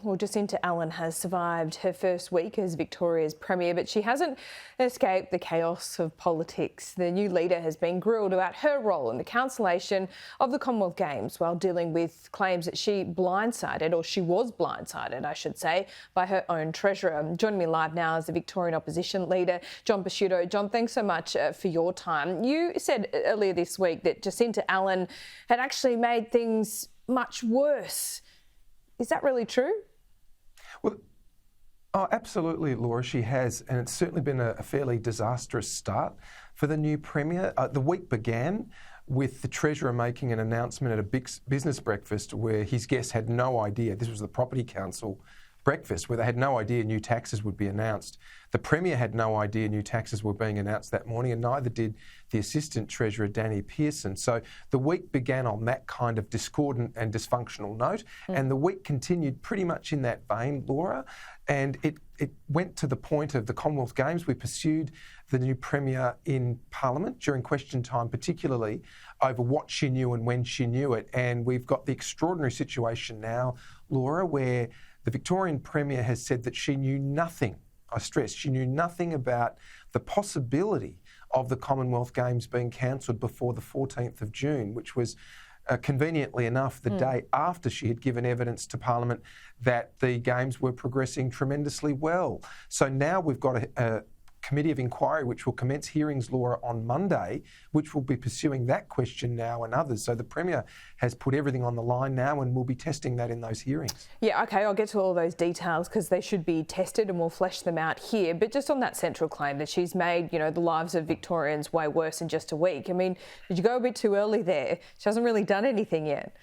Well, Jacinta Allan has survived her first week as Victoria's Premier, but she hasn't escaped the chaos of politics. The new leader has been grilled about her role in the cancellation of the Commonwealth Games while dealing with claims that she was blindsided, I should say, by her own treasurer. Joining me live now is the Victorian Opposition Leader John Pesutto. John, thanks so much for your time. You said earlier this week that Jacinta Allan had actually made things much worse. Is that really true? Well, absolutely, Laura, she has, and it's certainly been a fairly disastrous start for the new Premier. The week began with the Treasurer making an announcement at a big business breakfast where his guests had no idea. This was the Property Council breakfast where they had no idea new taxes would be announced. The Premier had no idea new taxes were being announced that morning, and neither did the Assistant Treasurer, Danny Pearson. So the week began on that kind of discordant and dysfunctional note, and the week continued pretty much in that vein, Laura, and it went to the point of the Commonwealth Games. We pursued the new Premier in Parliament during question time, particularly over what she knew and when she knew it, and we've got the extraordinary situation now, Laura, where the Victorian Premier has said that she knew nothing, I stress, she knew nothing about the possibility of the Commonwealth Games being cancelled before the 14th of June, which was conveniently enough the day after she had given evidence to Parliament that the Games were progressing tremendously well. So now we've got a committee of inquiry which will commence hearings, Laura, on Monday, which will be pursuing that question now and others. So the Premier has put everything on the line now and we'll be testing that in those hearings. Yeah, OK, I'll get to all those details because they should be tested and we'll flesh them out here. But just on that central claim that she's made, the lives of Victorians way worse in just a week. I mean, did you go a bit too early there? She hasn't really done anything yet.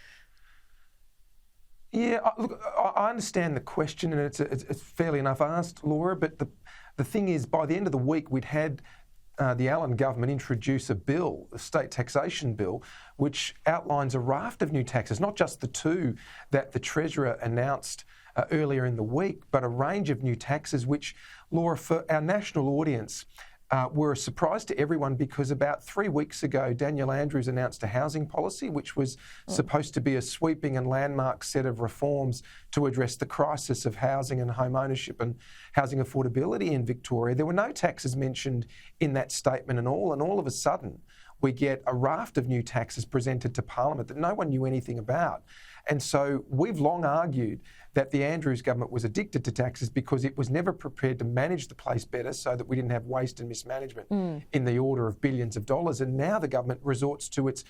Yeah, look, I understand the question and it's fairly enough asked, Laura, but the thing is, by the end of the week, we'd had the Allan government introduce a bill, a state taxation bill, which outlines a raft of new taxes, not just the two that the Treasurer announced earlier in the week, but a range of new taxes which, Laura, for our national audience, were a surprise to everyone because about 3 weeks ago, Daniel Andrews announced a housing policy which was supposed to be a sweeping and landmark set of reforms to address the crisis of housing and home ownership and housing affordability in Victoria. There were no taxes mentioned in that statement and all of a sudden we get a raft of new taxes presented to Parliament that no one knew anything about. And so we've long argued that the Andrews government was addicted to taxes because it was never prepared to manage the place better so that we didn't have waste and mismanagement in the order of billions of dollars. And now the government resorts to its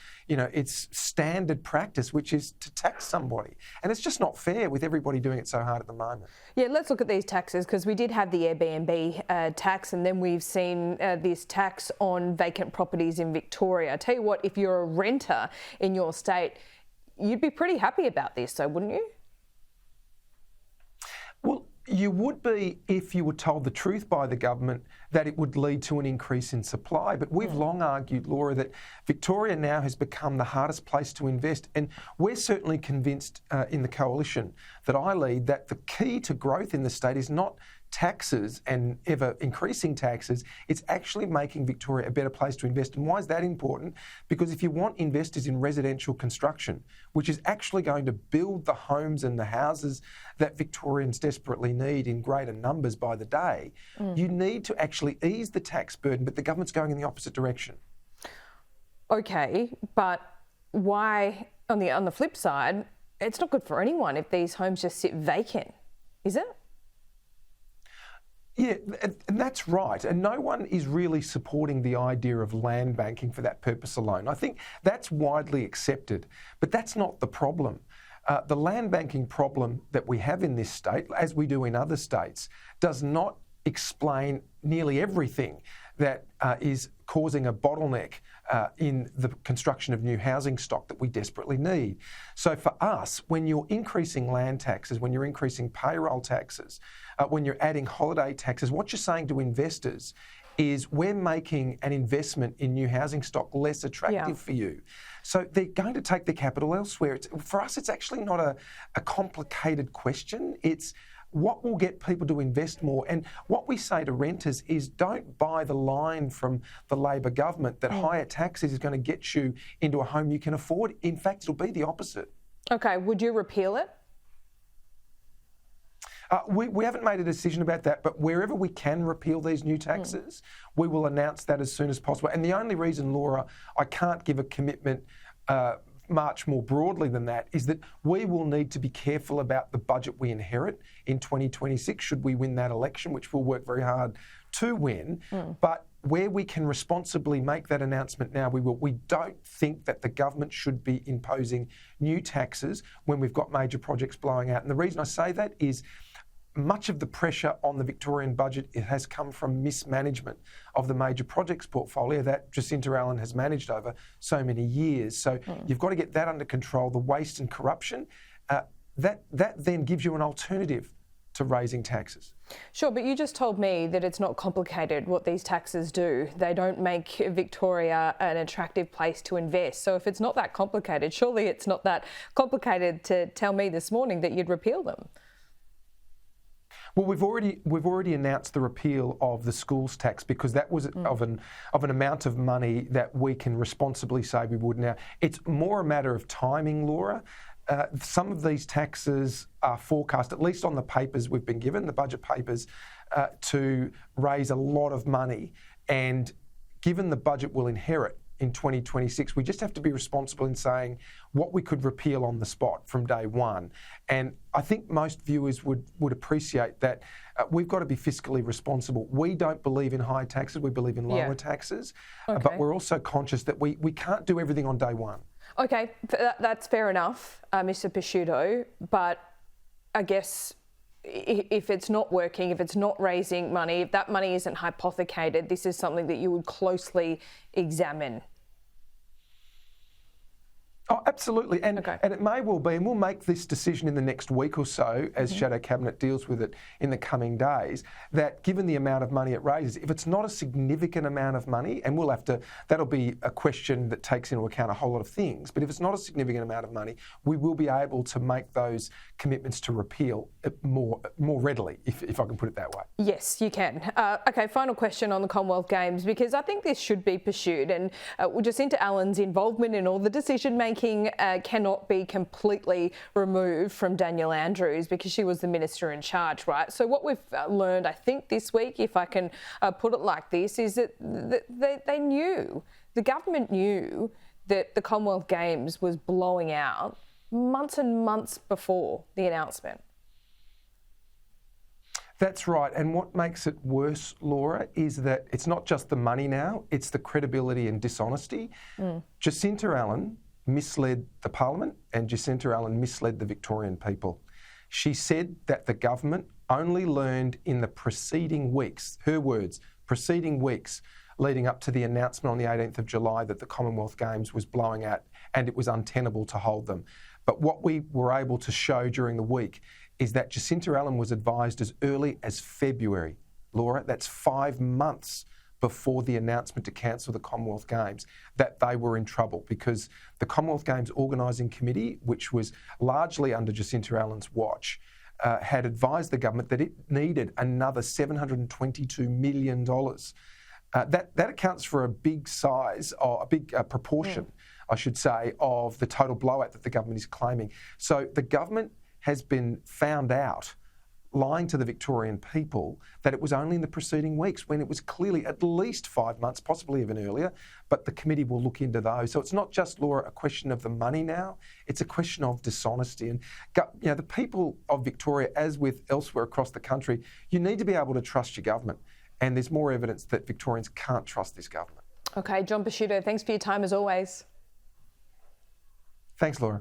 standard practice, which is to tax somebody. And it's just not fair with everybody doing it so hard at the moment. Yeah, let's look at these taxes because we did have the Airbnb tax and then we've seen this tax on vacant properties in Victoria. I tell you what, if you're a renter in your state, you'd be pretty happy about this, though, wouldn't you? Well, you would be if you were told the truth by the government that it would lead to an increase in supply. But we've long argued, Laura, that Victoria now has become the hardest place to invest. And we're certainly convinced in the coalition that I lead that the key to growth in the state is not taxes and ever increasing taxes, it's actually making Victoria a better place to invest. And why is that important? Because if you want investors in residential construction, which is actually going to build the homes and the houses that Victorians desperately need in greater numbers by the day, you need to actually ease the tax burden, but the government's going in the opposite direction. OK, but why, on the flip side, it's not good for anyone if these homes just sit vacant, is it? Yeah, and that's right. And no one is really supporting the idea of land banking for that purpose alone. I think that's widely accepted, but that's not the problem. The land banking problem that we have in this state, as we do in other states, does not explain nearly everything that is causing a bottleneck in the construction of new housing stock that we desperately need. So for us, when you're increasing land taxes, when you're increasing payroll taxes, when you're adding holiday taxes, what you're saying to investors is we're making an investment in new housing stock less attractive for you. So they're going to take their capital elsewhere. For us, it's actually not a complicated question. It's what will get people to invest more. And what we say to renters is don't buy the line from the Labor government that higher taxes is going to get you into a home you can afford. In fact, it'll be the opposite. OK, would you repeal it? We haven't made a decision about that, but wherever we can repeal these new taxes, we will announce that as soon as possible. And the only reason, Laura, I can't give a commitment much more broadly than that is that we will need to be careful about the budget we inherit in 2026 should we win that election, which we'll work very hard to win. But where we can responsibly make that announcement now, we will. We don't think that the government should be imposing new taxes when we've got major projects blowing out. And the reason I say that is much of the pressure on the Victorian budget has come from mismanagement of the major projects portfolio that Jacinta Allan has managed over so many years. So you've got to get that under control, the waste and corruption. That then gives you an alternative to raising taxes. Sure, but you just told me that it's not complicated what these taxes do. They don't make Victoria an attractive place to invest. So if it's not that complicated, surely it's not that complicated to tell me this morning that you'd repeal them. Well, we've already announced the repeal of the schools tax because that was of an amount of money that we can responsibly say we would now. It's more a matter of timing, Laura. Some of these taxes are forecast, at least on the papers we've been given, the budget papers, to raise a lot of money. And given the budget we'll inherit in 2026, we just have to be responsible in saying what we could repeal on the spot from day one. And I think most viewers would appreciate that we've got to be fiscally responsible. We don't believe in high taxes, we believe in lower taxes, but we're also conscious that we can't do everything on day one. Okay, that's fair enough, Mr. Pesutto, but I guess if it's not working, if it's not raising money, if that money isn't hypothecated, this is something that you would closely examine. Oh, absolutely. And it may well be, and we'll make this decision in the next week or so as Shadow Cabinet deals with it in the coming days, that given the amount of money it raises, if it's not a significant amount of money, and we'll have to, that'll be a question that takes into account a whole lot of things, but if it's not a significant amount of money, we will be able to make those commitments to repeal more readily, if I can put it that way. Yes, you can. Okay, final question on the Commonwealth Games, because I think this should be pursued, and Jacinta Allan's involvement in all the decision-making cannot be completely removed from Daniel Andrews because she was the minister in charge, right? So what we've learned, I think, this week, if I can put it like this, is that they knew, the government knew that the Commonwealth Games was blowing out months and months before the announcement. That's right. And what makes it worse, Laura, is that it's not just the money now, it's the credibility and dishonesty. Jacinta Allan misled the Parliament and Jacinta Allan misled the Victorian people. She said that the government only learned in the preceding weeks, her words, preceding weeks, leading up to the announcement on the 18th of July that the Commonwealth Games was blowing out and it was untenable to hold them. But what we were able to show during the week is that Jacinta Allan was advised as early as February. Laura, that's 5 months before the announcement to cancel the Commonwealth Games, that they were in trouble because the Commonwealth Games Organising Committee, which was largely under Jacinta Allan's watch, had advised the government that it needed another $722 million. That accounts for a big size, or a big proportion, I should say, of the total blowout that the government is claiming. So the government has been found out lying to the Victorian people that it was only in the preceding weeks when it was clearly at least 5 months, possibly even earlier, but the committee will look into those. So it's not just, Laura, a question of the money now, it's a question of dishonesty. And the people of Victoria, as with elsewhere across the country, you need to be able to trust your government. And there's more evidence that Victorians can't trust this government. Okay, John Pesutto, thanks for your time as always. Thanks, Laura.